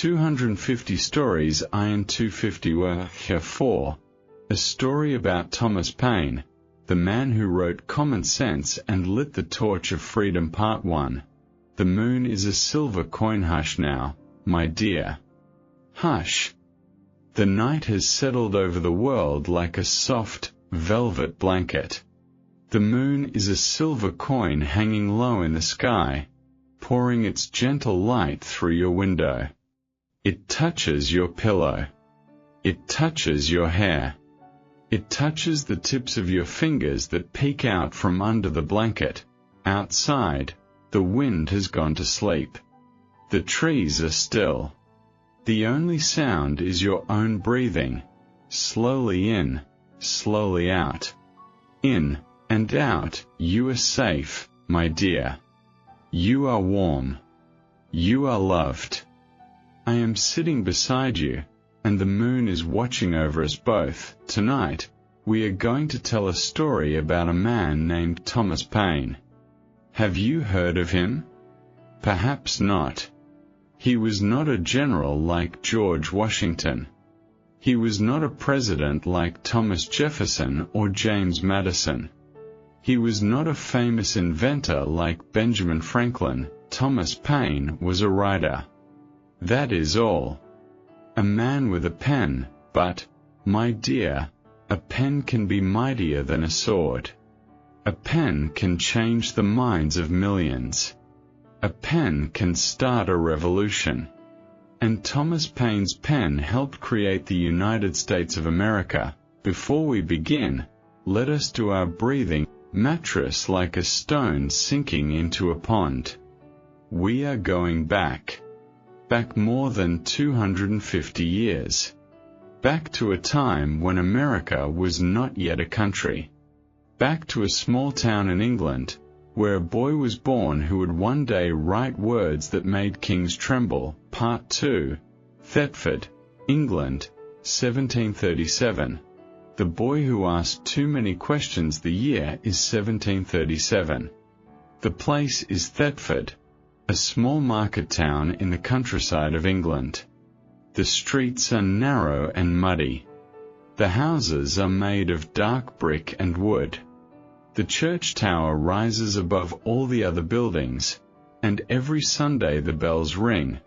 250 stories in 250 were here for. A story about Thomas Paine, the man who wrote Common Sense and lit the torch of freedom. Part 1. The moon is a silver coin. Hush now, my dear. Hush. The night has settled over the world like a soft, velvet blanket. The moon is a silver coin hanging low in the sky, pouring its gentle light through your window. It touches your pillow. It touches your hair. It touches the tips of your fingers that peek out from under the blanket. Outside, the wind has gone to sleep. The trees are still. The only sound is your own breathing, slowly in, slowly out. In and out, you are safe, my dear. You are warm. You are loved. I am sitting beside you, and the moon is watching over us both. Tonight, we are going to tell a story about a man named Thomas Paine. Have you heard of him? Perhaps not. He was not a general like George Washington. He was not a president like Thomas Jefferson or James Madison. He was not a famous inventor like Benjamin Franklin. Thomas Paine was a writer. That is all. A man with a pen, but, my dear, a pen can be mightier than a sword. A pen can change the minds of millions. A pen can start a revolution. And Thomas Paine's pen helped create the United States of America. Before we begin, let us do our breathing. Mattress like a stone sinking into a pond. We are going back. Back more than 250 years. Back to a time when America was not yet a country. Back to a small town in England, where a boy was born who would one day write words that made kings tremble. Part 2. Thetford, England, 1737. The boy who asked too many questions. The year is 1737. The place is Thetford, a small market town in the countryside of England. The streets are narrow and muddy. The houses are made of dark brick and wood. The church tower rises above all the other buildings, and every Sunday the bells ring,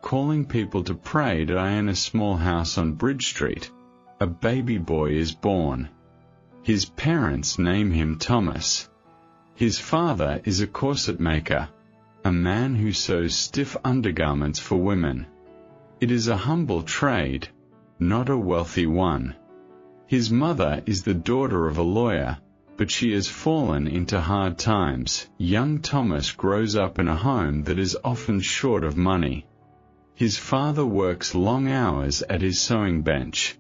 calling people to pray. In a small house on Bridge Street, a baby boy is born. His parents name him Thomas. His father is a corset maker, a man who sews stiff undergarments for women. It is a humble trade, not a wealthy one. His mother is the daughter of a lawyer, but she has fallen into hard times. Young Thomas grows up in a home that is often short of money. His father works long hours at his sewing bench.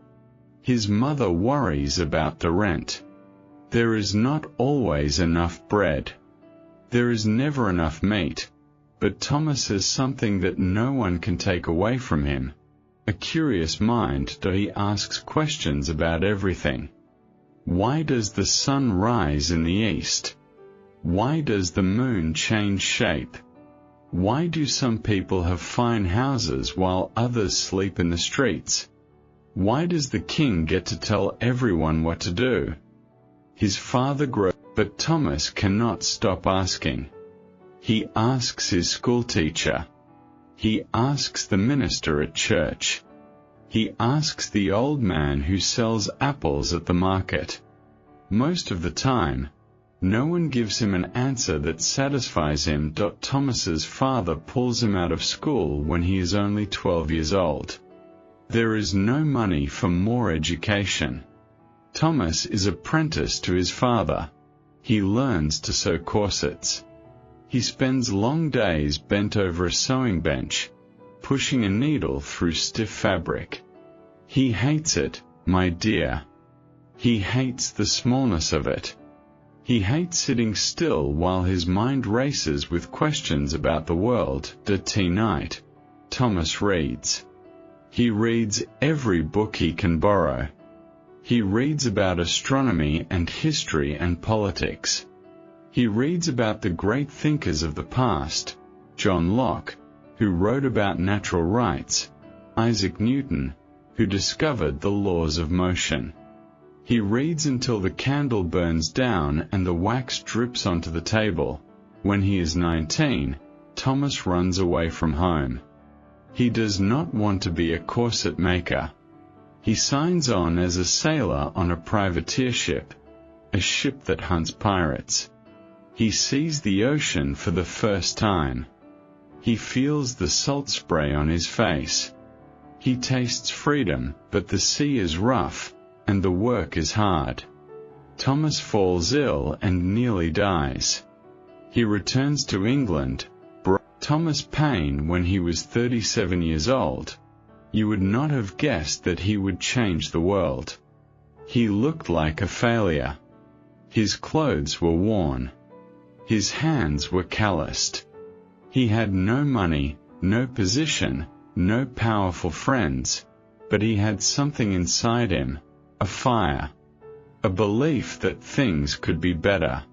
His mother worries about the rent. There is not always enough bread. There is never enough meat, but Thomas has something that no one can take away from him. A curious mind. He asks questions about everything. Why does the sun rise in the east? Why does the moon change shape? Why do some people have fine houses while others sleep in the streets? Why does the king get to tell everyone what to do? His father grows, but Thomas cannot stop asking. He asks his schoolteacher. He asks the minister at church. He asks the old man who sells apples at the market. Most of the time, no one gives him an answer that satisfies him. Thomas's father pulls him out of school when he is only 12 years old. There is no money for more education. Thomas is apprenticed to his father. He learns to sew corsets. He spends long days bent over a sewing bench, pushing a needle through stiff fabric. He hates it, my dear. He hates the smallness of it. He hates sitting still while his mind races with questions about the world. Night, Thomas reads. He reads every book he can borrow. He reads about astronomy and history and politics. He reads about the great thinkers of the past, John Locke, who wrote about natural rights, Isaac Newton, who discovered the laws of motion. He reads until the candle burns down and the wax drips onto the table. When he is 19, Thomas runs away from home. He does not want to be a corset maker. He signs on as a sailor on a privateer ship, a ship that hunts pirates. He sees the ocean for the first time. He feels the salt spray on his face. He tastes freedom, but the sea is rough, and the work is hard. Thomas falls ill and nearly dies. He returns to England. Thomas Paine, when he was 37 years old, you would not have guessed that he would change the world. He looked like a failure. His clothes were worn. His hands were calloused. He had no money, no position, no powerful friends, but he had something inside him, a fire, a belief that things could be better,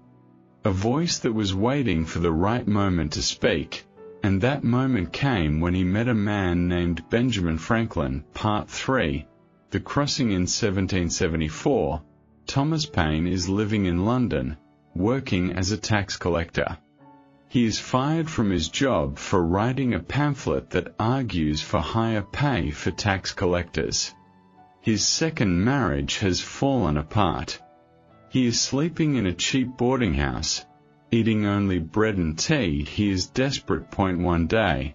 a voice that was waiting for the right moment to speak, and that moment came when he met a man named Benjamin Franklin. Part 3, The Crossing. In 1774, Thomas Paine is living in London, working as a tax collector. He is fired from his job for writing a pamphlet that argues for higher pay for tax collectors. His second marriage has fallen apart. He is sleeping in a cheap boarding house, eating only bread and tea. He is desperate. One day,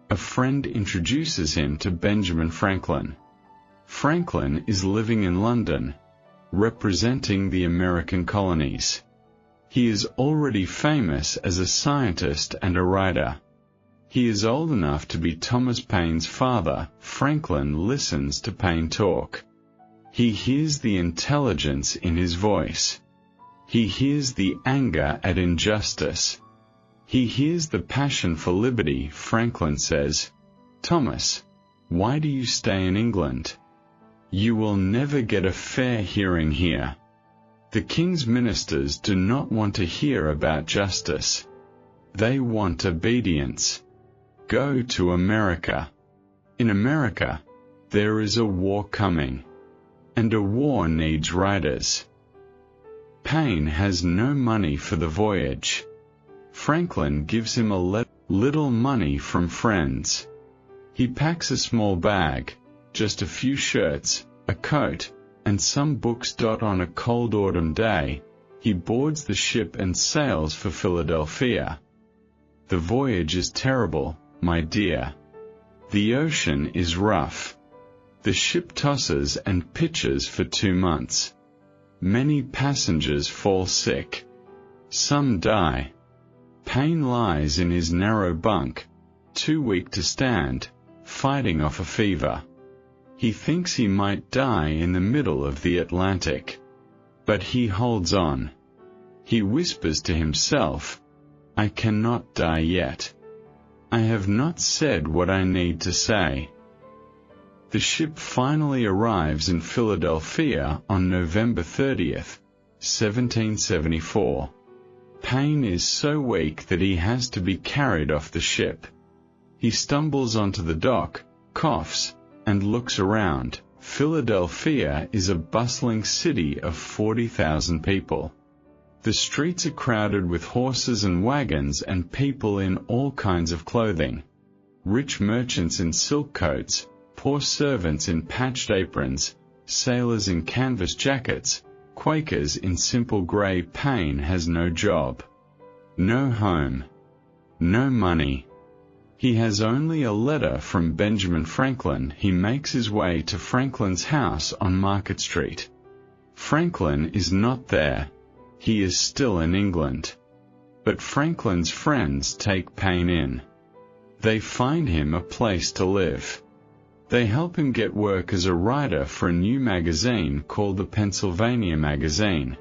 a friend introduces him to Benjamin Franklin. Franklin is living in London, representing the American colonies. He is already famous as a scientist and a writer. He is old enough to be Thomas Paine's father. Franklin listens to Paine talk. He hears the intelligence in his voice. He hears the anger at injustice. He hears the passion for liberty. Franklin says, "Thomas, why do you stay in England? You will never get a fair hearing here. The king's ministers do not want to hear about justice. They want obedience. Go to America. In America, there is a war coming, and a war needs writers." Paine has no money for the voyage. Franklin gives him a little money from friends. He packs a small bag, just a few shirts, a coat, and some books. On a cold autumn day, he boards the ship and sails for Philadelphia. The voyage is terrible, my dear. The ocean is rough. The ship tosses and pitches for 2 months. Many passengers fall sick. Some die. Paine lies in his narrow bunk, too weak to stand, fighting off a fever. He thinks he might die in the middle of the Atlantic. But he holds on. He whispers to himself, "I cannot die yet. I have not said what I need to say." The ship finally arrives in Philadelphia on November 30th, 1774. Paine is so weak that he has to be carried off the ship. He stumbles onto the dock, coughs, and looks around. Philadelphia is a bustling city of 40,000 people. The streets are crowded with horses and wagons and people in all kinds of clothing. Rich merchants in silk coats, poor servants in patched aprons, sailors in canvas jackets, Quakers in simple gray. Paine has no job, no home, no money. He has only a letter from Benjamin Franklin. He makes his way to Franklin's house on Market Street. Franklin is not there. He is still in England. But Franklin's friends take Paine in. They find him a place to live. They help him get work as a writer for a new magazine called the Pennsylvania Magazine.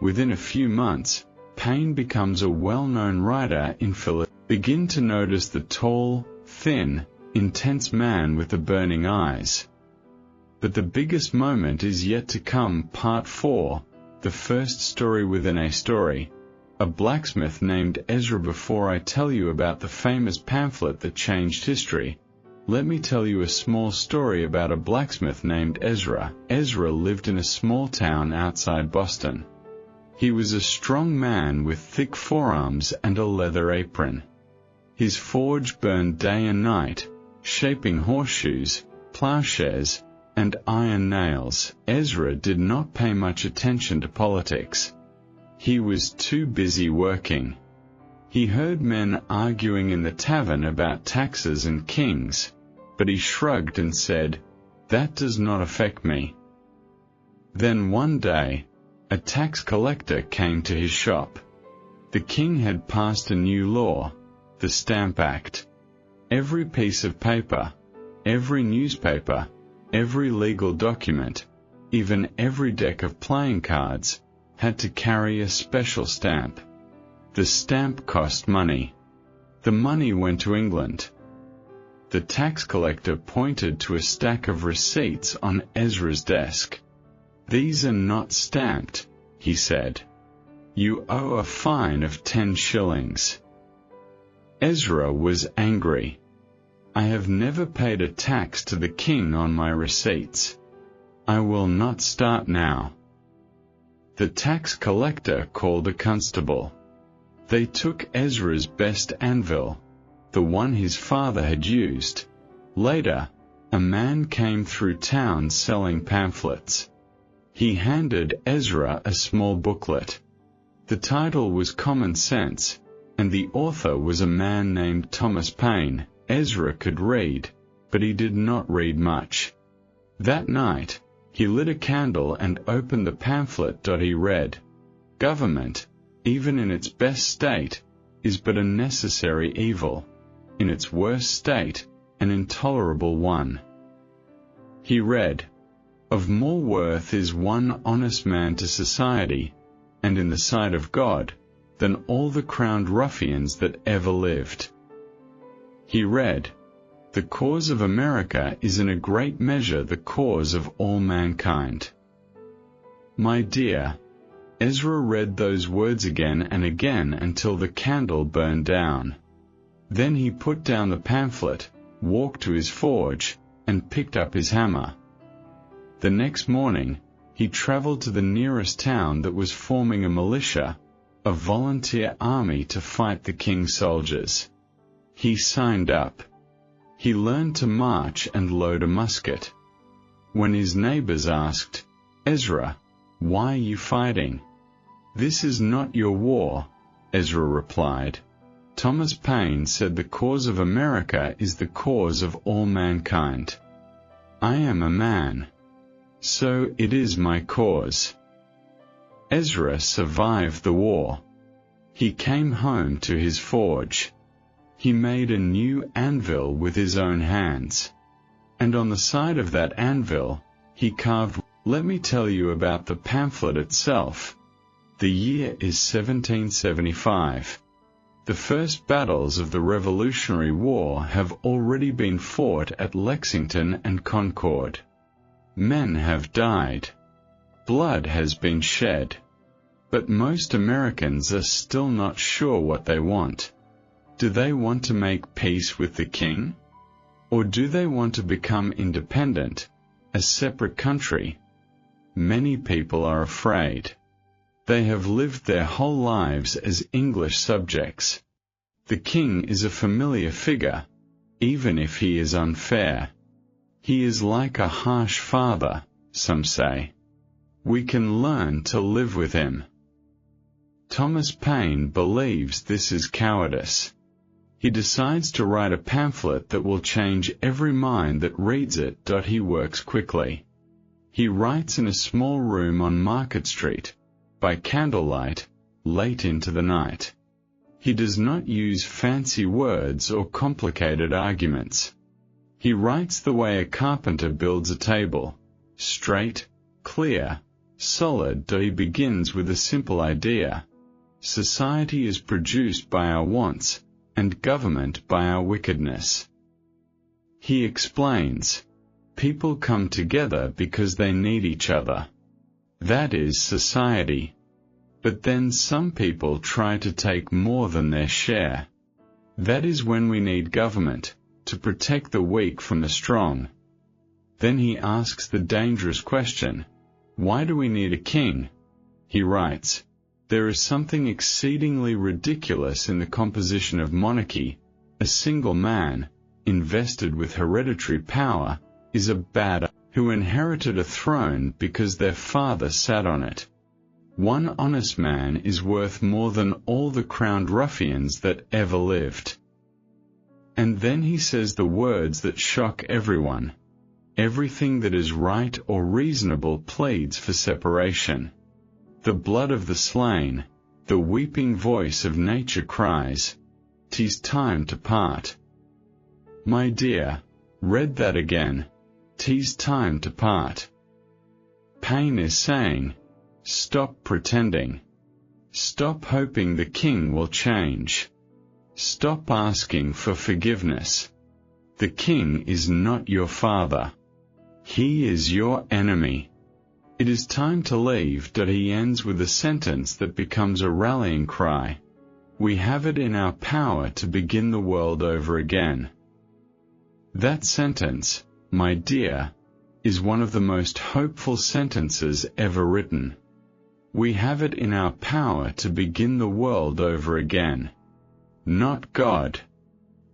Within a few months, Paine becomes a well-known writer in Philadelphia. Begin to notice the tall, thin, intense man with the burning eyes. But the biggest moment is yet to come. Part 4, the first story within a story. A blacksmith named Ezra. Before I tell you about the famous pamphlet that changed history, Let me tell you a small story about a blacksmith named Ezra. Ezra lived in a small town outside Boston. He was a strong man with thick forearms and a leather apron. His forge burned day and night, shaping horseshoes, plowshares, and iron nails. Ezra did not pay much attention to politics. He was too busy working. He heard men arguing in the tavern about taxes and kings, but he shrugged and said, "That does not affect me." Then one day, a tax collector came to his shop. The king had passed a new law, the Stamp Act. Every piece of paper, every newspaper, every legal document, even every deck of playing cards, had to carry a special stamp. The stamp cost money. The money went to England. The tax collector pointed to a stack of receipts on Ezra's desk. "These are not stamped," he said. "You owe a fine of 10 shillings. Ezra was angry. "I have never paid a tax to the king on my receipts. I will not start now." The tax collector called a constable. They took Ezra's best anvil, the one his father had used. Later, a man came through town selling pamphlets. He handed Ezra a small booklet. The title was Common Sense, and the author was a man named Thomas Paine. Ezra could read, but he did not read much. That night, he lit a candle and opened the pamphlet. He read, "Government, even in its best state, is but a necessary evil. In its worst state, an intolerable one." He read, "Of more worth is one honest man to society, and in the sight of God, than all the crowned ruffians that ever lived." He read, "The cause of America is in a great measure the cause of all mankind." My dear, Ezra read those words again and again until the candle burned down. Then he put down the pamphlet, walked to his forge, and picked up his hammer. The next morning, he traveled to the nearest town that was forming a militia, a volunteer army to fight the king's soldiers. He signed up. He learned to march and load a musket. When his neighbors asked, "Ezra, why are you fighting?" "This is not your war," Ezra replied. "Thomas Paine said the cause of America is the cause of all mankind. I am a man. So it is my cause." Ezra survived the war. He came home to his forge. He made a new anvil with his own hands. And on the side of that anvil, he carved. Let me tell you about the pamphlet itself. The year is 1775. The first battles of the Revolutionary War have already been fought at Lexington and Concord. Men have died. Blood has been shed. But most Americans are still not sure what they want. Do they want to make peace with the king? Or do they want to become independent, a separate country? Many people are afraid. They have lived their whole lives as English subjects. The king is a familiar figure, even if he is unfair. He is like a harsh father, some say. We can learn to live with him. Thomas Paine believes this is cowardice. He decides to write a pamphlet that will change every mind that reads it. He works quickly. He writes in a small room on Market Street, by candlelight, late into the night. He does not use fancy words or complicated arguments. He writes the way a carpenter builds a table, straight, clear, solid. He begins with a simple idea. Society is produced by our wants, and government by our wickedness. He explains, people come together because they need each other. That is society. But then some people try to take more than their share. That is when we need government, to protect the weak from the strong. Then he asks the dangerous question, why do we need a king? He writes, there is something exceedingly ridiculous in the composition of monarchy. A single man, invested with hereditary power, is a bad who inherited a throne because their father sat on it. One honest man is worth more than all the crowned ruffians that ever lived. And then he says the words that shock everyone. Everything that is right or reasonable pleads for separation. The blood of the slain, the weeping voice of nature cries, "'Tis time to part." My dear, read that again. 'Tis time to part. Paine is saying, stop pretending. Stop hoping the king will change. Stop asking for forgiveness. The king is not your father. He is your enemy. It is time to leave. He ends with a sentence that becomes a rallying cry. We have it in our power to begin the world over again. That sentence, my dear, is one of the most hopeful sentences ever written. We have it in our power to begin the world over again. Not God,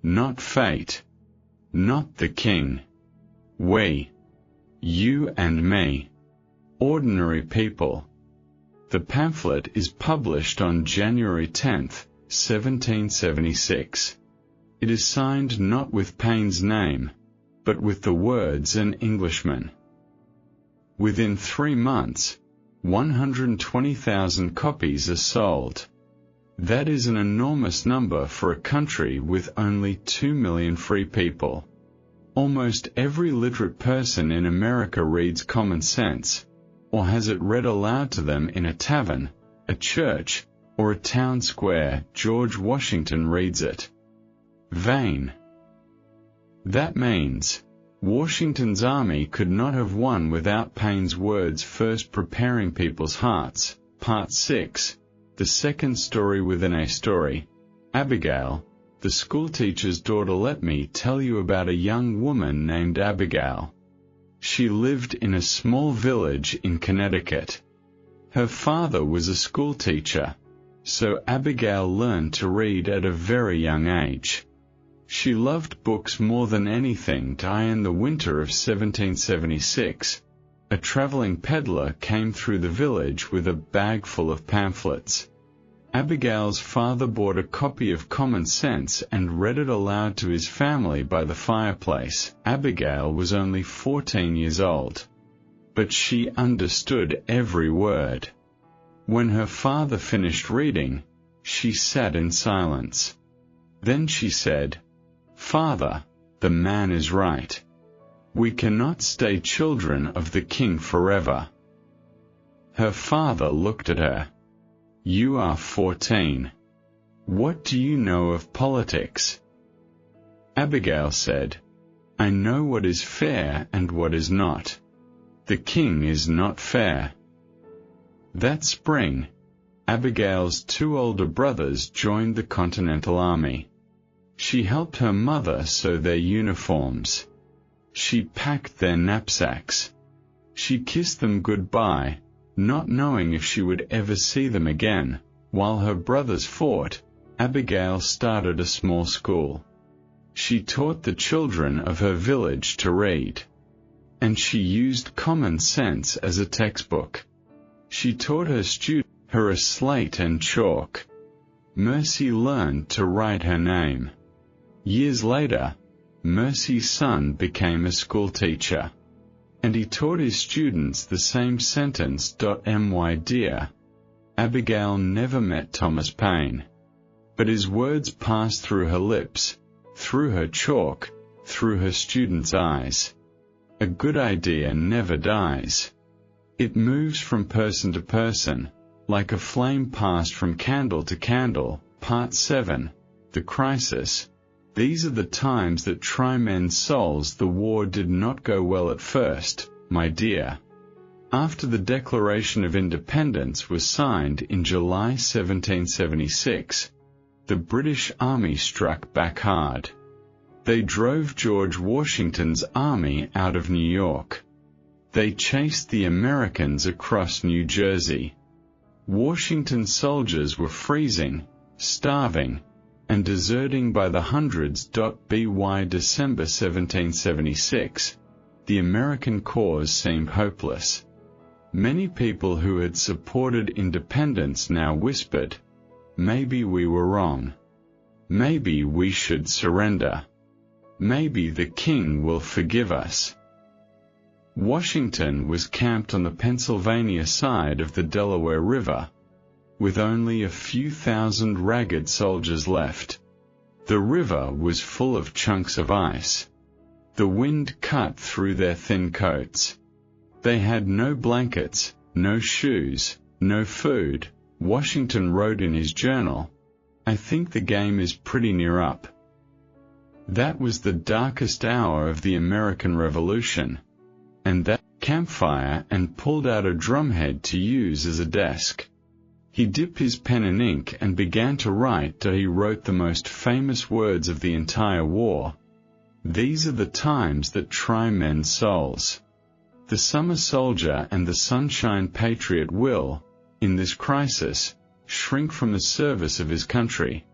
not fate, not the king. We, you and me, ordinary people. The pamphlet is published on January 10, 1776. It is signed not with Paine's name, but with the words "an Englishman." Within 3 months, 120,000 copies are sold. That is an enormous number for a country with only 2 million free people. Almost every literate person in America reads Common Sense, or has it read aloud to them in a tavern, a church, or a town square. George Washington reads it. Vain. That means, Washington's army could not have won without Paine's words first preparing people's hearts. Part 6, the second story within a story. Abigail, the schoolteacher's daughter. Let me tell you about a young woman named Abigail. She lived in a small village in Connecticut. Her father was a schoolteacher, so Abigail learned to read at a very young age. She loved books more than anything. In the winter of 1776, a traveling peddler came through the village with a bag full of pamphlets. Abigail's father bought a copy of Common Sense and read it aloud to his family by the fireplace. Abigail was only 14 years old, but she understood every word. When her father finished reading, she sat in silence. Then she said, "Father, the man is right. We cannot stay children of the king forever." Her father looked at her. "You are 14. What do you know of politics?" Abigail said, "I know what is fair and what is not. The king is not fair." That spring, Abigail's 2 older brothers joined the Continental Army. She helped her mother sew their uniforms. She packed their knapsacks. She kissed them goodbye, not knowing if she would ever see them again. While her brothers fought, Abigail started a small school. She taught the children of her village to read, and she used Common Sense as a textbook. She taught her students a slate and chalk. Mercy learned to write her name. Years later, Mercy's son became a schoolteacher, and he taught his students the same sentence. My dear, Abigail never met Thomas Paine, but his words passed through her lips, through her chalk, through her students' eyes. A good idea never dies. It moves from person to person, like a flame passed from candle to candle. Part 7, the crisis. These are the times that try men's souls. The war did not go well at first, my dear. After the Declaration of Independence was signed in July 1776, the British Army struck back hard. They drove George Washington's army out of New York. They chased the Americans across New Jersey. Washington's soldiers were freezing, starving, and deserting by the hundreds. By December 1776, the American cause seemed hopeless. Many people who had supported independence now whispered, "Maybe we were wrong. Maybe we should surrender. Maybe the king will forgive us." Washington was camped on the Pennsylvania side of the Delaware River, with only a few thousand ragged soldiers left. The river was full of chunks of ice. The wind cut through their thin coats. They had no blankets, no shoes, no food. Washington wrote in his journal, "I think the game is pretty near up." That was the darkest hour of the American Revolution, and that campfire, and pulled out a drumhead to use as a desk. He dipped his pen in ink and began to write. He wrote the most famous words of the entire war. "These are the times that try men's souls. The summer soldier and the sunshine patriot will, in this crisis, shrink from the service of his country.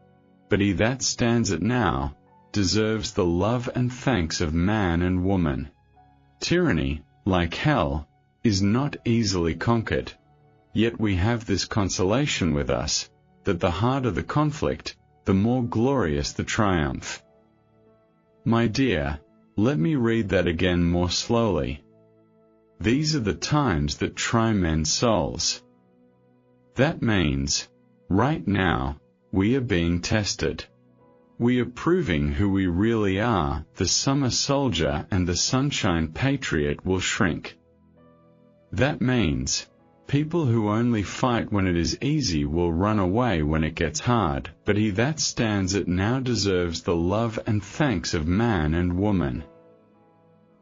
But he that stands it now, deserves the love and thanks of man and woman. Tyranny, like hell, is not easily conquered. Yet we have this consolation with us, that the harder the conflict, the more glorious the triumph." My dear, let me read that again more slowly. These are the times that try men's souls. That means, right now, we are being tested. We are proving who we really are. The summer soldier and the sunshine patriot will shrink. That means, people who only fight when it is easy will run away when it gets hard, but he that stands it now deserves the love and thanks of man and woman.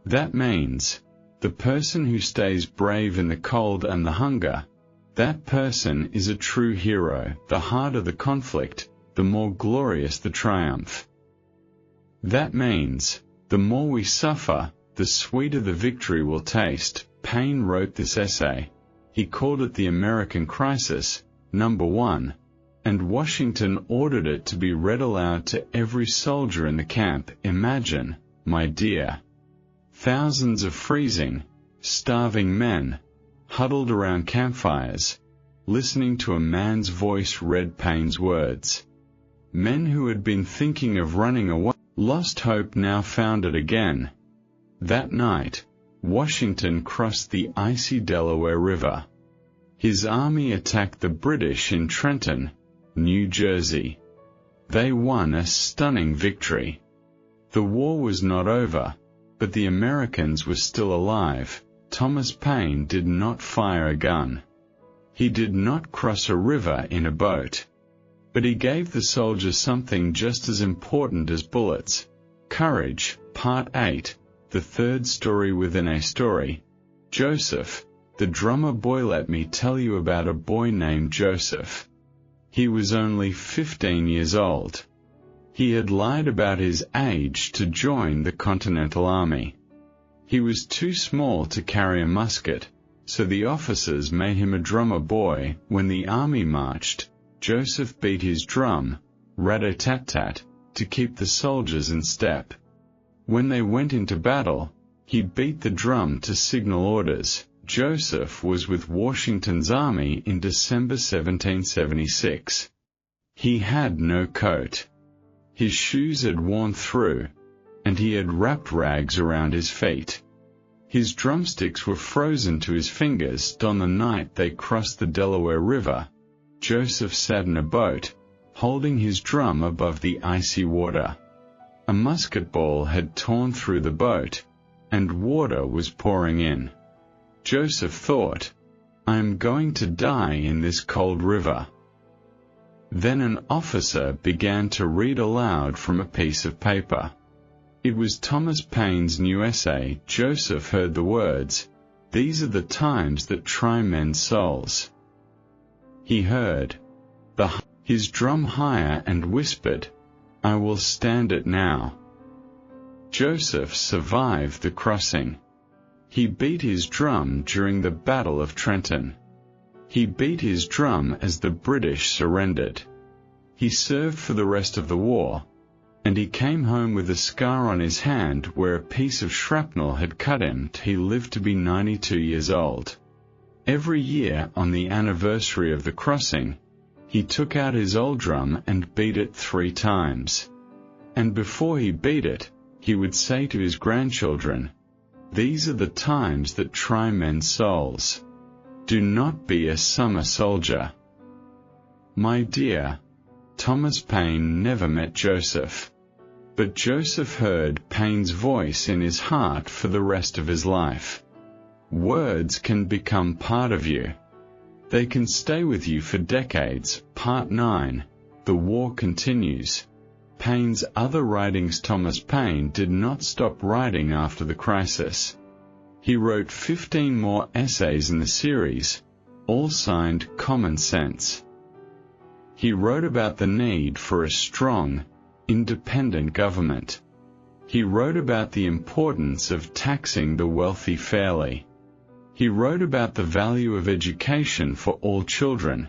That means, the person who stays brave in the cold and the hunger, that person is a true hero. The harder the conflict, the more glorious the triumph. That means, the more we suffer, the sweeter the victory will taste. Paine wrote this essay. He called it the American Crisis, number 1, and Washington ordered it to be read aloud to every soldier in the camp. Imagine, my dear, thousands of freezing, starving men, huddled around campfires, listening to a man's voice read Paine's words. Men who had been thinking of running away, lost hope, now found it again. That night, Washington crossed the icy Delaware River. His army attacked the British in Trenton, New Jersey. They won a stunning victory. The war was not over, but the Americans were still alive. Thomas Paine did not fire a gun. He did not cross a river in a boat. But he gave the soldiers something just as important as bullets: courage. Part 8, the third story within a story. Joseph, the drummer boy. Let me tell you about a boy named Joseph. He was only 15 years old. He had lied about his age to join the Continental Army. He was too small to carry a musket, so the officers made him a drummer boy. When the army marched, Joseph beat his drum, rat-a-tat-tat, to keep the soldiers in step. When they went into battle, he beat the drum to signal orders. Joseph was with Washington's army in December 1776. He had no coat. His shoes had worn through, and he had wrapped rags around his feet. His drumsticks were frozen to his fingers. On the night they crossed the Delaware River, Joseph sat in a boat, holding his drum above the icy water. A musket ball had torn through the boat, and water was pouring in. Joseph thought, "I am going to die in this cold river." Then an officer began to read aloud from a piece of paper. It was Thomas Paine's new essay. Joseph heard the words, "These are the times that try men's souls." He heard his drum higher and whispered, "I will stand it now." Joseph survived the crossing. He beat his drum during the Battle of Trenton. He beat his drum as the British surrendered. He served for the rest of the war, and he came home with a scar on his hand where a piece of shrapnel had cut him. He lived to be 92 years old. Every year, on the anniversary of the crossing, he took out his old drum and beat it 3 times. And before he beat it, he would say to his grandchildren, "These are the times that try men's souls. Do not be a summer soldier." My dear, Thomas Paine never met Joseph. But Joseph heard Paine's voice in his heart for the rest of his life. Words can become part of you. They can stay with you for decades. Part 9. The War Continues. Paine's other writings. Thomas Paine did not stop writing after the crisis. He wrote 15 more essays in the series, all signed Common Sense. He wrote about the need for a strong, independent government. He wrote about the importance of taxing the wealthy fairly. He wrote about the value of education for all children,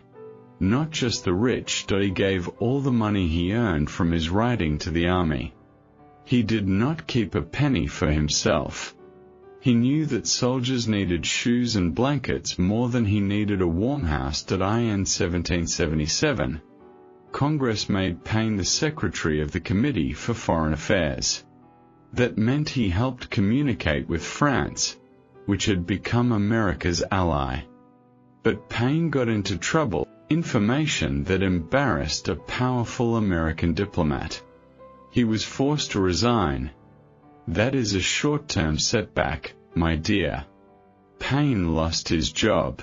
not just the rich. He gave all the money he earned from his writing to the army. He did not keep a penny for himself. He knew that soldiers needed shoes and blankets more than he needed a warm house. In 1777, Congress made Paine the Secretary of the Committee for Foreign Affairs. That meant he helped communicate with France, which had become America's ally. But Paine got into trouble, information that embarrassed a powerful American diplomat. He was forced to resign. That is a short-term setback, my dear. Paine lost his job.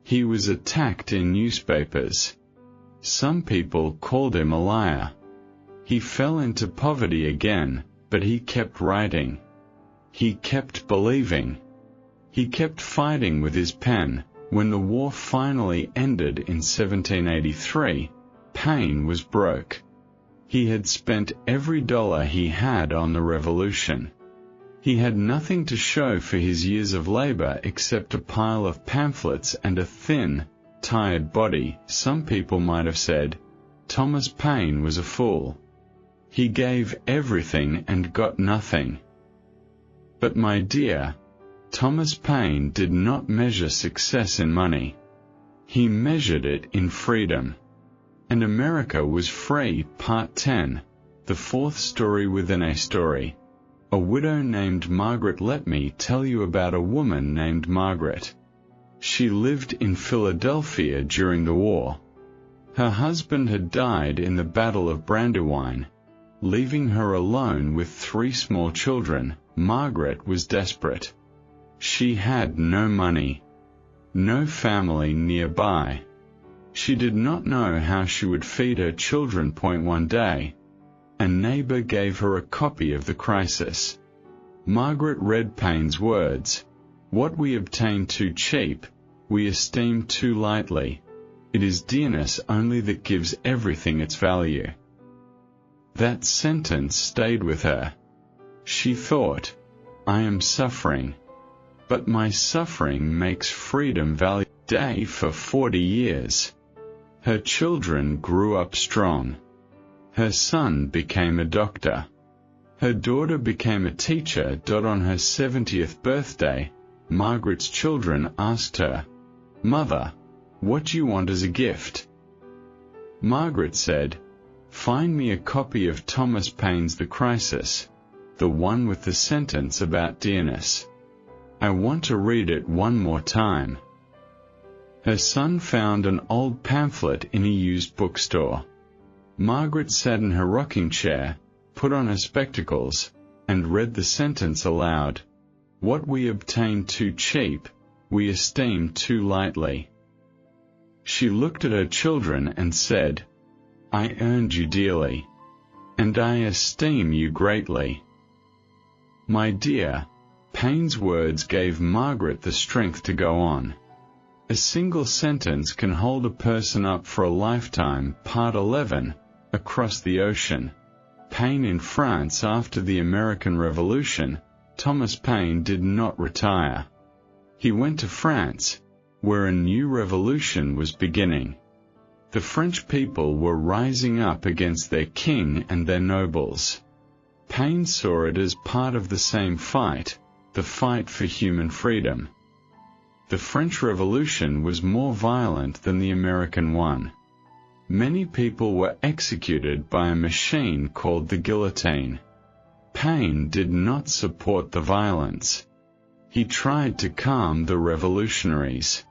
He was attacked in newspapers. Some people called him a liar. He fell into poverty again, but he kept writing. He kept believing. He kept fighting with his pen. When the war finally ended in 1783, Paine was broke. He had spent every dollar he had on the revolution. He had nothing to show for his years of labor except a pile of pamphlets and a thin, tired body. Some people might have said, Thomas Paine was a fool. He gave everything and got nothing. But my dear, Thomas Paine did not measure success in money. He measured it in freedom. And America was free. Part 10. The fourth story within a story. A widow named Margaret. Let me tell you about a woman named Margaret. She lived in Philadelphia during the war. Her husband had died in the Battle of Brandywine, leaving her alone with 3 small children. Margaret was desperate. She had no money, no family nearby. She did not know how she would feed her children. One day, a neighbor gave her a copy of The Crisis. Margaret read Paine's words. What we obtain too cheap, we esteem too lightly. It is dearness only that gives everything its value. That sentence stayed with her. She thought, I am suffering, but my suffering makes freedom valuable. Day for 40 years. Her children grew up strong. Her son became a doctor. Her daughter became a teacher. On her 70th birthday, Margaret's children asked her, Mother, what do you want as a gift? Margaret said, Find me a copy of Thomas Paine's The Crisis, the one with the sentence about dearness. I want to read it one more time. Her son found an old pamphlet in a used bookstore. Margaret sat in her rocking chair, put on her spectacles, and read the sentence aloud. What we obtain too cheap, we esteem too lightly. She looked at her children and said, I earned you dearly, and I esteem you greatly. My dear, Paine's words gave Margaret the strength to go on. A single sentence can hold a person up for a lifetime. Part 11. Across the Ocean. Paine in France. After the American Revolution, Thomas Paine did not retire. He went to France, where a new revolution was beginning. The French people were rising up against their king and their nobles. Paine saw it as part of the same fight, the fight for human freedom. The French Revolution was more violent than the American one. Many people were executed by a machine called the guillotine. Paine did not support the violence. He tried to calm the revolutionaries.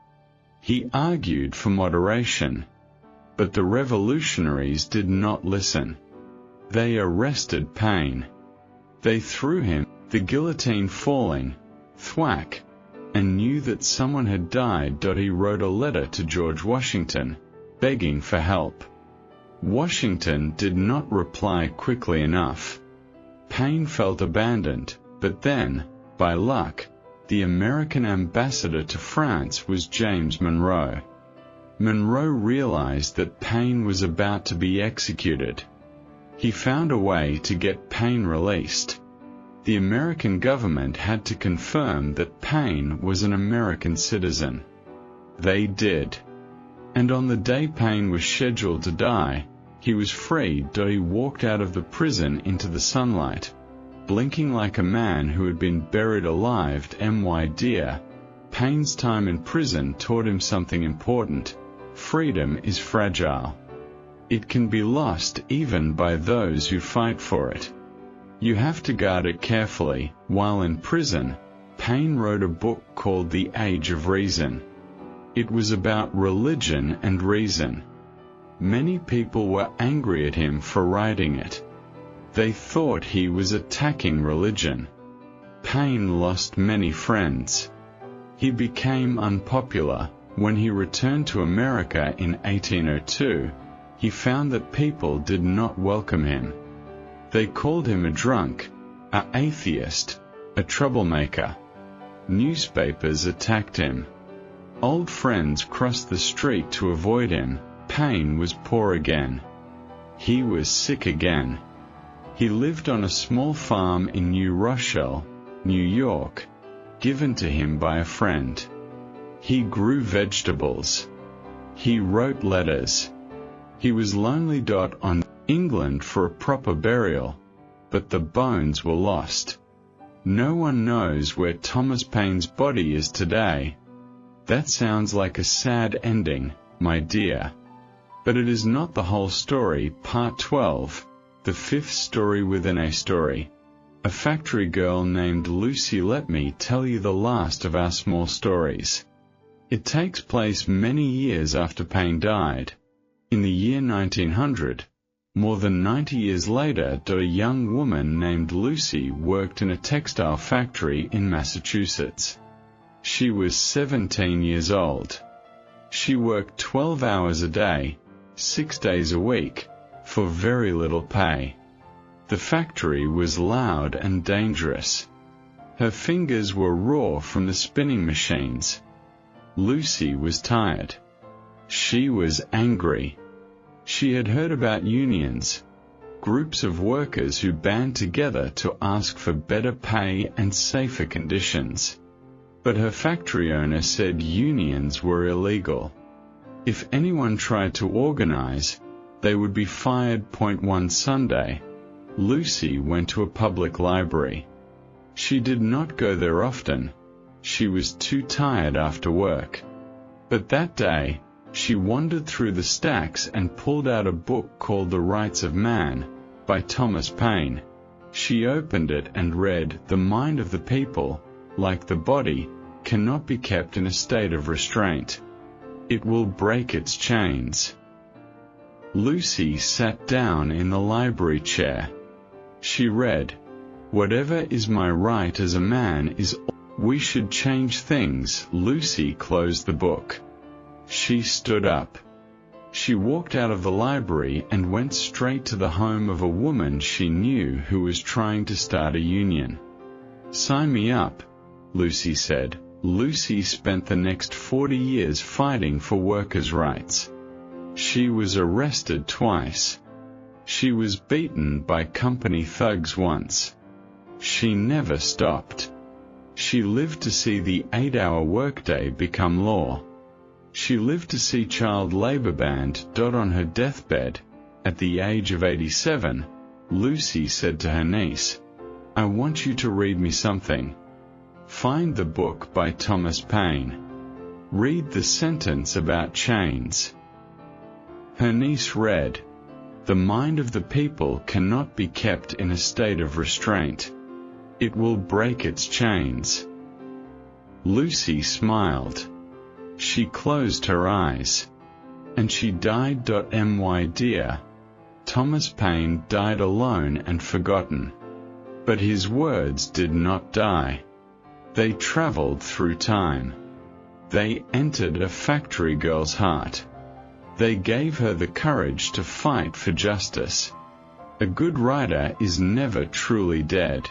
He argued for moderation. But the revolutionaries did not listen. They arrested Paine. They threw him, the guillotine falling, thwack, and knew that someone had died. He wrote a letter to George Washington, begging for help. Washington did not reply quickly enough. Paine felt abandoned, but then, by luck, the American ambassador to France was James Monroe. Monroe realized that Paine was about to be executed. He found a way to get Paine released. The American government had to confirm that Paine was an American citizen. They did. And on the day Paine was scheduled to die, he was freed. He walked out of the prison into the sunlight, blinking like a man who had been buried alive. My dear, Paine's time in prison taught him something important. Freedom is fragile. It can be lost even by those who fight for it. You have to guard it carefully. While in prison, Paine wrote a book called The Age of Reason. It was about religion and reason. Many people were angry at him for writing it. They thought he was attacking religion. Paine lost many friends. He became unpopular. When he returned to America in 1802, he found that people did not welcome him. They called him a drunk, an atheist, a troublemaker. Newspapers attacked him. Old friends crossed the street to avoid him. Paine was poor again. He was sick again. He lived on a small farm in New Rochelle, New York, given to him by a friend. He grew vegetables. He wrote letters. He was lonely. On England for a proper burial, but the bones were lost. No one knows where Thomas Paine's body is today. That sounds like a sad ending, my dear. But it is not the whole story. Part 12, the fifth story within a story. A factory girl named Lucy. Let me tell you the last of our small stories. It takes place many years after Paine died. In the year 1900, more than 90 years later, a young woman named Lucy worked in a textile factory in Massachusetts. She was 17 years old. She worked 12 hours a day, 6 days a week, for very little pay. The factory was loud and dangerous. Her fingers were raw from the spinning machines. Lucy was tired. She was angry. She had heard about unions, groups of workers who band together to ask for better pay and safer conditions. But her factory owner said unions were illegal. If anyone tried to organize, they would be fired. One Sunday, Lucy went to a public library. She did not go there often. She was too tired after work. But that day, she wandered through the stacks and pulled out a book called The Rights of Man, by Thomas Paine. She opened it and read, "The mind of the people, like the body, cannot be kept in a state of restraint. It will break its chains." Lucy sat down in the library chair. She read, "Whatever is my right as a man is we should change things." Lucy closed the book. She stood up. She walked out of the library and went straight to the home of a woman she knew who was trying to start a union. "Sign me up," Lucy said. Lucy spent the next 40 years fighting for workers' rights. She was arrested twice. She was beaten by company thugs once. She never stopped. She lived to see the 8-hour workday become law. She lived to see child labor banned. On her deathbed, at the age of 87, Lucy said to her niece, "I want you to read me something. Find the book by Thomas Paine. Read the sentence about chains." Her niece read, "The mind of the people cannot be kept in a state of restraint. It will break its chains." Lucy smiled. She closed her eyes. And she died. My dear, Thomas Paine died alone and forgotten. But his words did not die. They traveled through time. They entered a factory girl's heart. They gave her the courage to fight for justice. A good writer is never truly dead.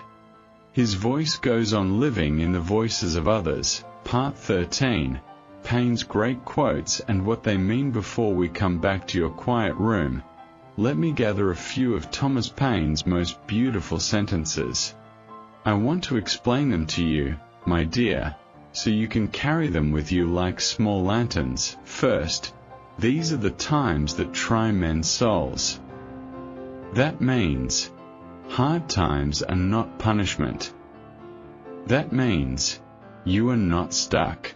His voice goes on living in the voices of others. Part 13. Paine's great quotes and what they mean. Before we come back to your quiet room, let me gather a few of Thomas Paine's most beautiful sentences. I want to explain them to you, my dear, so you can carry them with you like small lanterns. First, these are the times that try men's souls. That means hard times are not punishment. That means you are not stuck.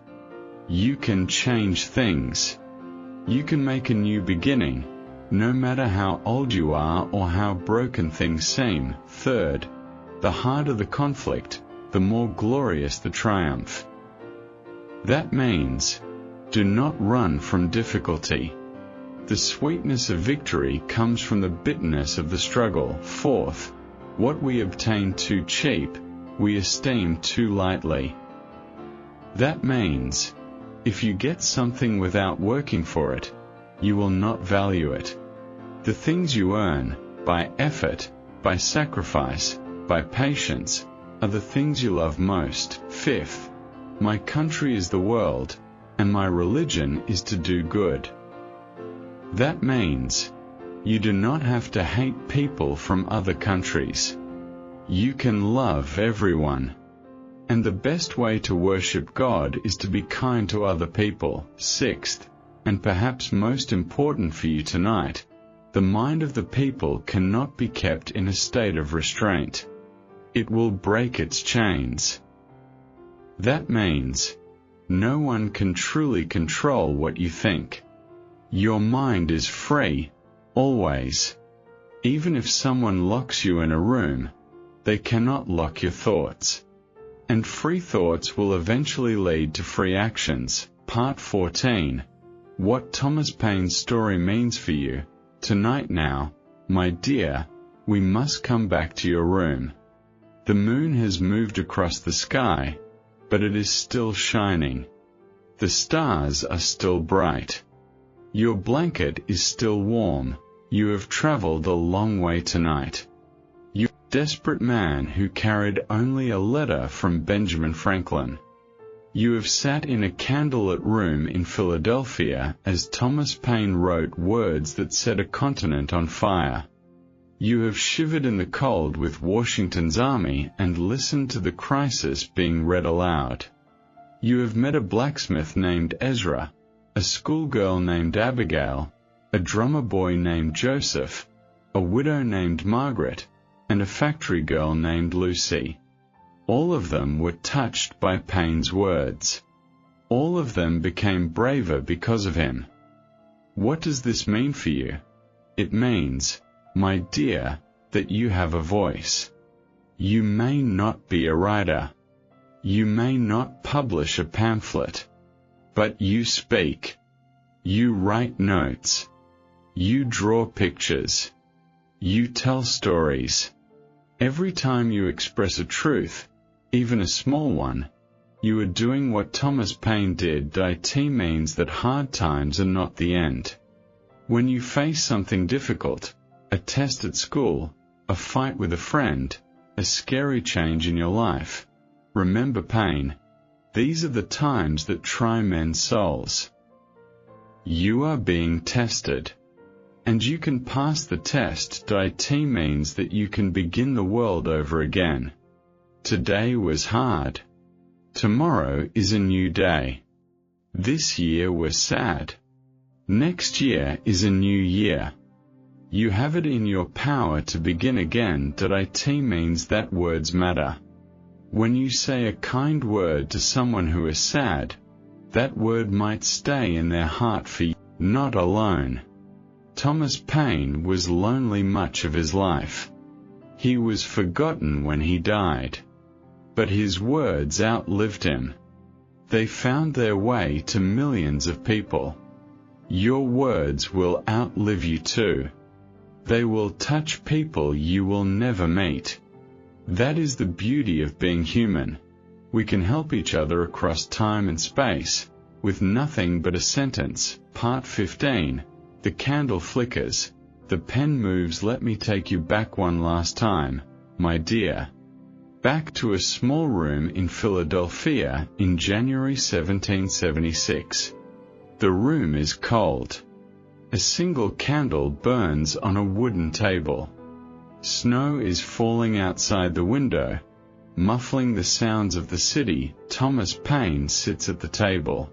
You can change things. You can make a new beginning, no matter how old you are or how broken things seem. Third, the harder the conflict, the more glorious the triumph. That means, do not run from difficulty. The sweetness of victory comes from the bitterness of the struggle. Fourth, what we obtain too cheap, we esteem too lightly. That means, if you get something without working for it, you will not value it. The things you earn, by effort, by sacrifice, by patience, are the things you love most. Fifth, my country is the world, and my religion is to do good. That means, you do not have to hate people from other countries. You can love everyone. And the best way to worship God is to be kind to other people. Sixth, and perhaps most important for you tonight, the mind of the people cannot be kept in a state of restraint. It will break its chains. That means, no one can truly control what you think. Your mind is free, always. Even if someone locks you in a room, they cannot lock your thoughts. And free thoughts will eventually lead to free actions. Part 14. What Thomas Paine's story means for you. Tonight now, my dear, we must come back to your room. The moon has moved across the sky, but it is still shining. The stars are still bright. Your blanket is still warm. You have traveled a long way tonight. Desperate man who carried only a letter from Benjamin Franklin. You have sat in a candlelit room in Philadelphia as Thomas Paine wrote words that set a continent on fire. You have shivered in the cold with Washington's army and listened to the crisis being read aloud. You have met a blacksmith named Ezra, a schoolgirl named Abigail, a drummer boy named Joseph, a widow named Margaret, and a factory girl named Lucy. All of them were touched by Paine's words. All of them became braver because of him. What does this mean for you? It means, my dear, that you have a voice. You may not be a writer. You may not publish a pamphlet. But you speak. You write notes. You draw pictures. You tell stories. Every time you express a truth, even a small one, you are doing what Thomas Paine did. It means that hard times are not the end. When you face something difficult, a test at school, a fight with a friend, a scary change in your life, remember Paine. These are the times that try men's souls. You are being tested. and you can pass the test. It means that you can begin the world over again. Today was hard. Tomorrow is a new day. This year was sad. Next year is a new year. You have it in your power to begin again. It means that words matter. When you say a kind word to someone who is sad, that word might stay in their heart for you. Not alone. Thomas Paine was lonely much of his life. He was forgotten when he died. But his words outlived him. They found their way to millions of people. Your words will outlive you too. They will touch people you will never meet. That is the beauty of being human. We can help each other across time and space, with nothing but a sentence. Part 15. The candle flickers. The pen moves. Let me take you back one last time, my dear. Back to a small room in Philadelphia in January 1776. The room is cold. A single candle burns on a wooden table. Snow is falling outside the window, muffling the sounds of the city. Thomas Paine sits at the table.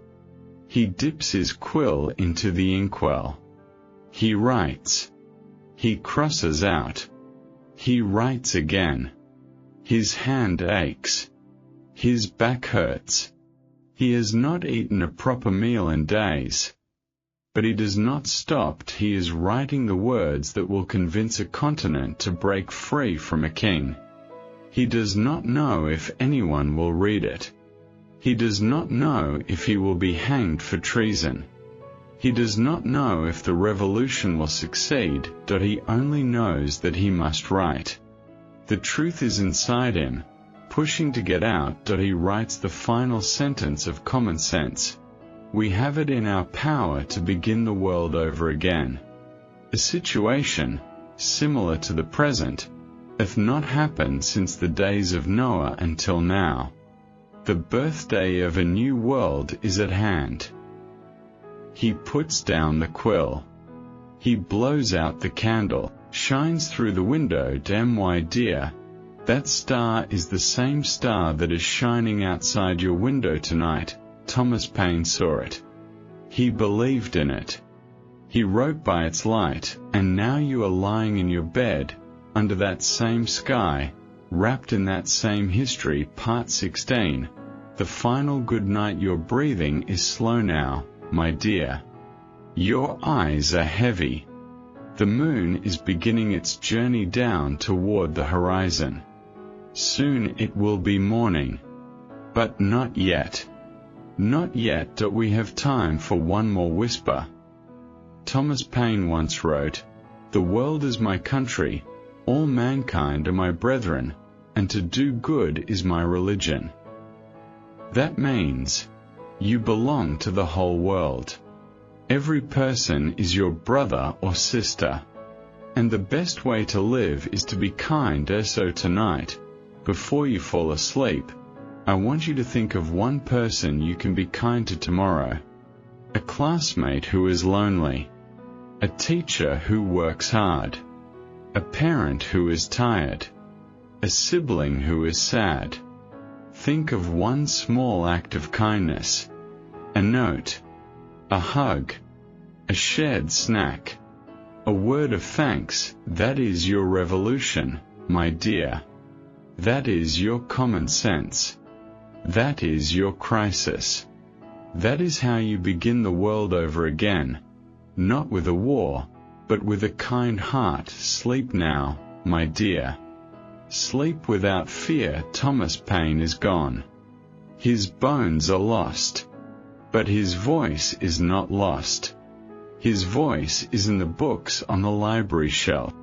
He dips his quill into the inkwell. He writes. He crosses out. He writes again. His hand aches. His back hurts. He has not eaten a proper meal in days. But he does not stop. He is writing the words that will convince a continent to break free from a king. He does not know if anyone will read it. He does not know if he will be hanged for treason. He does not know if the revolution will succeed. He only knows that he must write. The truth is inside him, pushing to get out. He writes the final sentence of common sense. We have it in our power to begin the world over again. A situation, similar to the present, hath not happened since the days of Noah until now. The birthday of a new world is at hand. He puts down the quill. He blows out the candle, shines through the window. My dear, that star is the same star that is shining outside your window tonight. Thomas Paine saw it. He believed in it. He wrote by its light, and now you are lying in your bed, under that same sky, wrapped in that same history. Part 16. The final good night. Your breathing is slow now, my dear. Your eyes are heavy. The moon is beginning its journey down toward the horizon. Soon it will be morning. But not yet. Not yet. We have time for one more whisper. Thomas Paine once wrote, "The world is my country, all mankind are my brethren, and to do good is my religion." That means, you belong to the whole world. Every person is your brother or sister. And the best way to live is to be kind. So tonight, before you fall asleep, I want you to think of one person you can be kind to tomorrow. A classmate who is lonely. A teacher who works hard. A parent who is tired. A sibling who is sad. Think of one small act of kindness. A note. A hug. A shared snack. A word of thanks. That is your revolution, my dear. That is your common sense. That is your crisis. That is how you begin the world over again, not with a war, but with a kind heart. Sleep now, my dear. Sleep without fear. Thomas Paine is gone. His bones are lost. But his voice is not lost. His voice is in the books on the library shelf.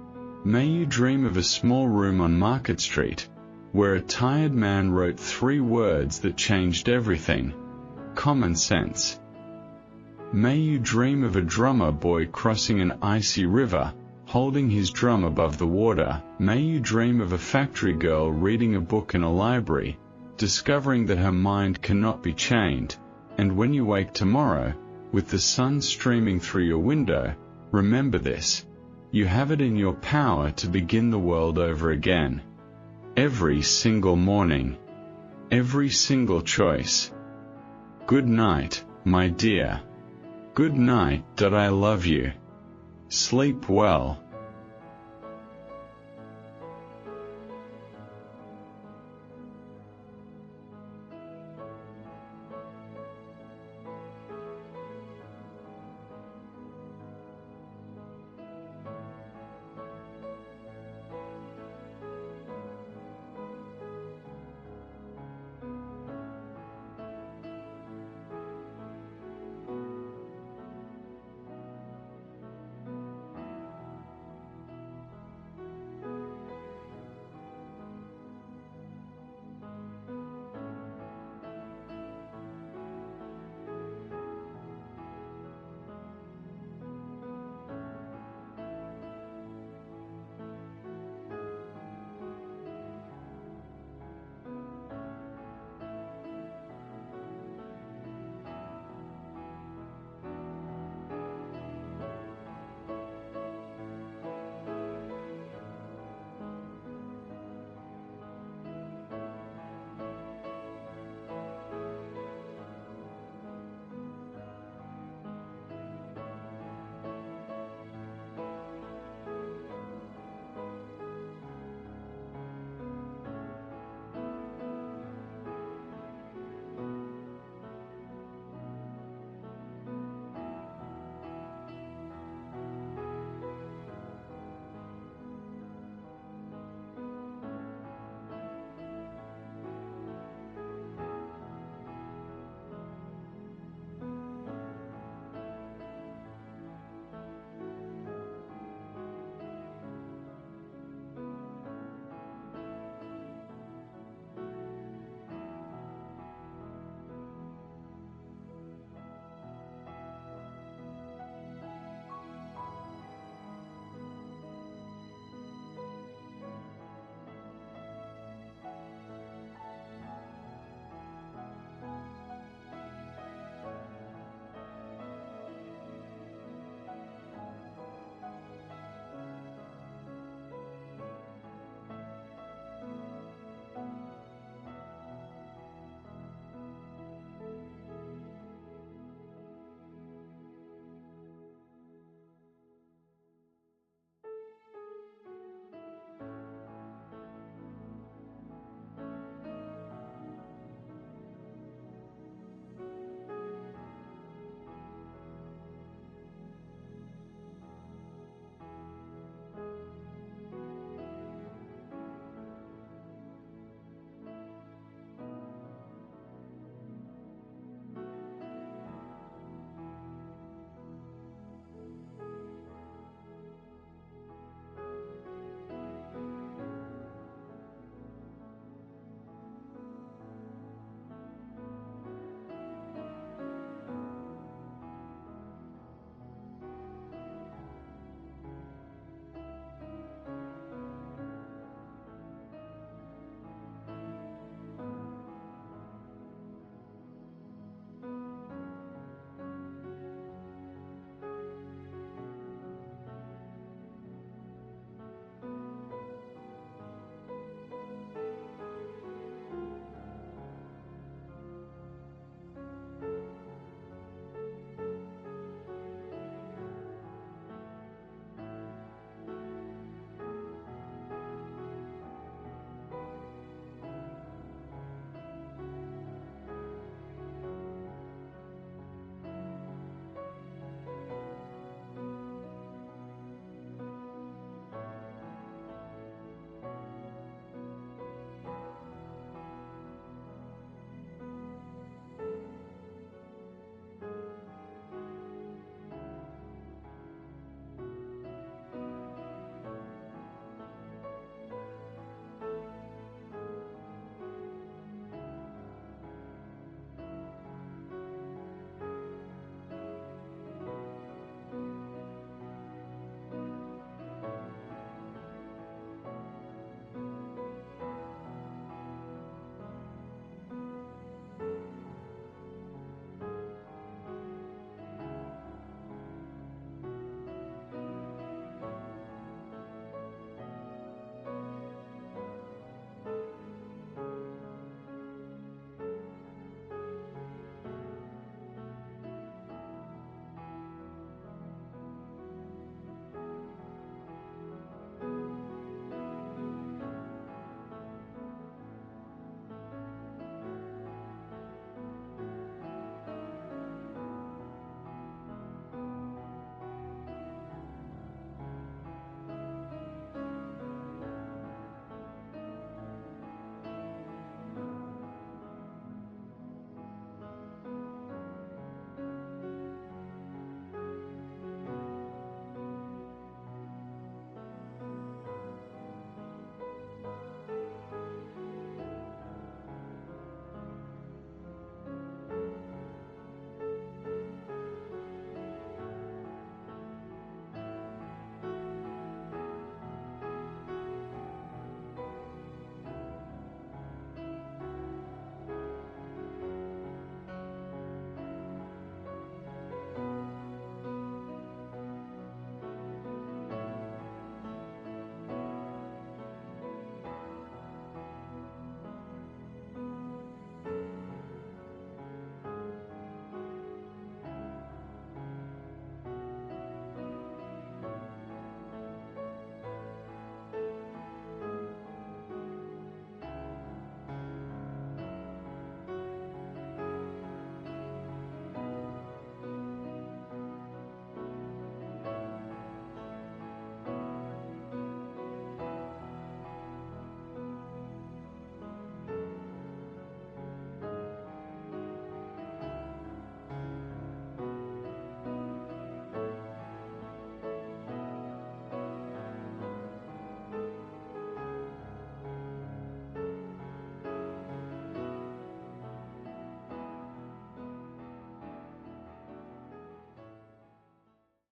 May you dream of a small room on Market Street, where a tired man wrote 3 words that changed everything. Common sense. May you dream of a drummer boy crossing an icy river, holding his drum above the water. May you dream of a factory girl reading a book in a library, discovering that her mind cannot be chained, and when you wake tomorrow, with the sun streaming through your window, Remember this. You have it in your power to begin the world over again. Every single morning. Every single choice. Good night, my dear. Good night, that I love you. Sleep well.